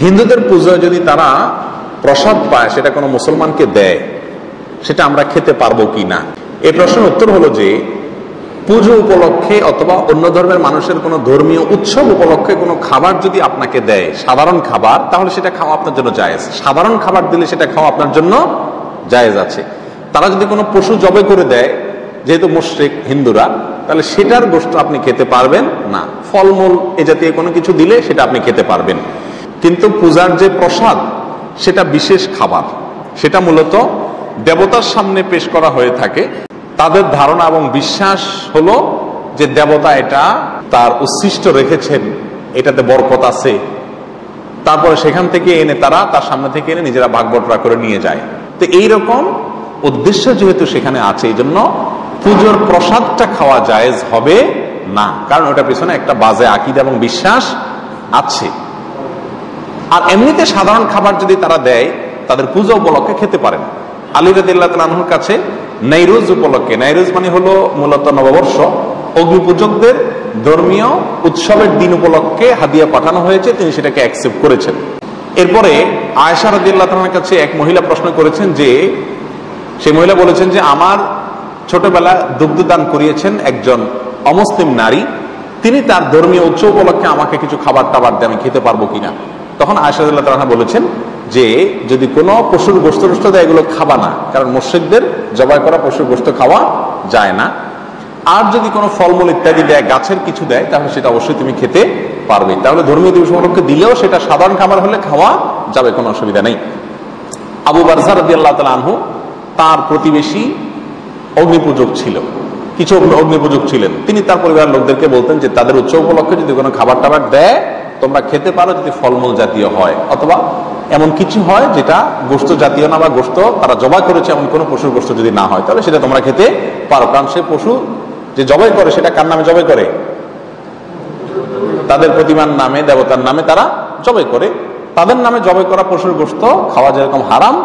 হিন্দুদের পুজোয় যদি তারা প্রসাদ পায়, সেটা কোনো মুসলমানকে দেয়, সেটা আমরা খেতে পারবো কি না? এই প্রশ্নের উত্তর হলো যে পুজো উপলক্ষে অথবা অন্য ধর্মের মানুষের কোনো ধর্মীয় উৎসব উপলক্ষে কোনো খাবার যদি আপনাকে দেয়, সাধারণ খাবার, তাহলে সেটা খাওয়া আপনার জন্য জায়েজ। সাধারণ খাবার দিলে সেটা খাওয়া আপনার জন্য জায়েজ আছে। তারা যদি কোনো পশু জবে করে দেয়, যেহেতু মুশরিক হিন্দুরা, তাহলে সেটার গোশত আপনি খেতে পারবেন না। ফলমূল এ জাতীয় কোনো কিছু দিলে সেটা আপনি খেতে পারবেন। কিন্তু পূজার যে প্রসাদ, সেটা বিশেষ খাবার, সেটা মূলত দেবতার সামনে পেশ করা হয়ে থাকে। তাদের ধারণা এবং বিশ্বাস হলো যে দেবতা এটা তার উচ্ছিষ্ট রেখেছেন, এটাতে বরকত আছে, তারপরে সেখান থেকে এনে তারা তার সামনে থেকে এনে নিজেরা ভাগ বটরা করে নিয়ে যায়। তো এইরকম উদ্দেশ্য যেহেতু সেখানে আছে, এই জন্য পুজোর প্রসাদটা খাওয়া জায়েজ হবে না, কারণ ওটার পিছনে একটা বাজে আকীদা এবং বিশ্বাস আছে। আর এমনিতে সাধারণ খাবার যদি তারা দেয়, তাদের পূজা উপলক্ষে খেতে পারেন। আলী রাদিয়াল্লাহু তাআলা আনহুর কাছে নাইরোজ উপলক্ষে, নাইরোজ মানে হলো মূলত নববর্ষ, অগ্নিপূজকদের ধর্মীয় উৎসবের দিন উপলক্ষে হাদিয়া পাঠানো হয়েছে, তিনি সেটাকে অ্যাকসেপ্ট করেছেন। এরপরে আয়েশা রাদিয়াল্লাহু তাআলার কাছে এক মহিলা প্রশ্ন করেছেন, যে সেই মহিলা বলেছেন যে আমার ছোটবেলা দুগ্ধদান করিয়েছেন একজন অমুসলিম নারী, তিনি তার ধর্মীয় উৎসব উপলক্ষে আমাকে কিছু খাবার টাবার দিয়ে আমি খেতে পারবো কিনা। তখন আয়েশা রাদিয়াল্লাহু তাআলা বলেছেন যে যদি কোনো পশুর গোশত টোস্ত দেয়, এগুলো খাবা না, কারণ মুশরিকদের জবাই করা পশুর গোশত খাওয়া যায় না। আর যদি কোনো ফলমূল ইত্যাদি দেয়, গাছের কিছু দেয়, তাহলে সেটা অবশ্যই তুমি খেতে পারবে। তাহলে ধর্মীয় দিবস উপলক্ষে দিলেও সেটা সাধারণ খাবার হলে খাওয়া যাবে, কোনো অসুবিধা নেই। আবু বারজা রাদিয়াল্লাহু তাআলা আনহু, তার প্রতিবেশী অগ্নিপূজক ছিল, কিছু অগ্নিপূজক ছিলেন। তিনি তার পরিবারের লোকদেরকে বলতেন যে তাদের উৎসব উপলক্ষে যদি কোনো খাবার টাবার দেয়, তোমরা খেতে পারো, যদি ফলমূল জাতীয় হয় অথবা এমন কিছু হয় যেটা গোশত জাতীয় না, বা গোশত তারা জবাই করেছে এমন কোনো পশুর গোশত যদি না হয়, তাহলে সেটা তোমরা খেতে পারো। কারণ সেই পশু যে জবাই করে, সেটা কার নামে জবাই করে? তাদের প্রতিমার নামে, দেবতার নামে তারা জবাই করে। তাদের নামে জবাই করা পশুর গোশত খাওয়া যেরকম হারাম,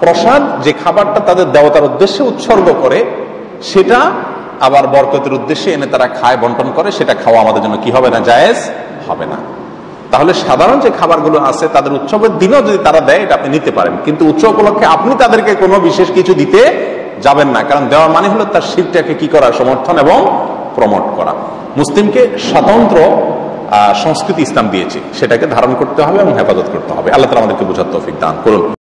প্রসাদ যে খাবারটা তাদের দেবতার উদ্দেশ্যে উৎসর্গ করে, সেটা আবার বরকতের উদ্দেশ্যে এনে তারা খায়, বন্টন করে, সেটা খাওয়া আমাদের জন্য কি হবে না? জায়েজ হবে না। তাহলে সাধারণ যে খাবারগুলো আছে, তাদের উৎসবের দিনও যদি তারা দেয়, এটা আপনি নিতে পারেন, কিন্তু উৎসব উপলক্ষে আপনি তাদেরকে কোনো বিশেষ কিছু দিতে যাবেন না, কারণ দেওয়ার মানে হলো তার শিরটাকে কি করা? সমর্থন এবং প্রমোট করা। মুসলিমকে স্বতন্ত্র সংস্কৃতি ইসলাম দিয়েছে, সেটাকে ধারণ করতে হবে এবং হেফাজত করতে হবে। আল্লাহ তাআলা আমাদেরকে বুঝার তৌফিক দান করুন।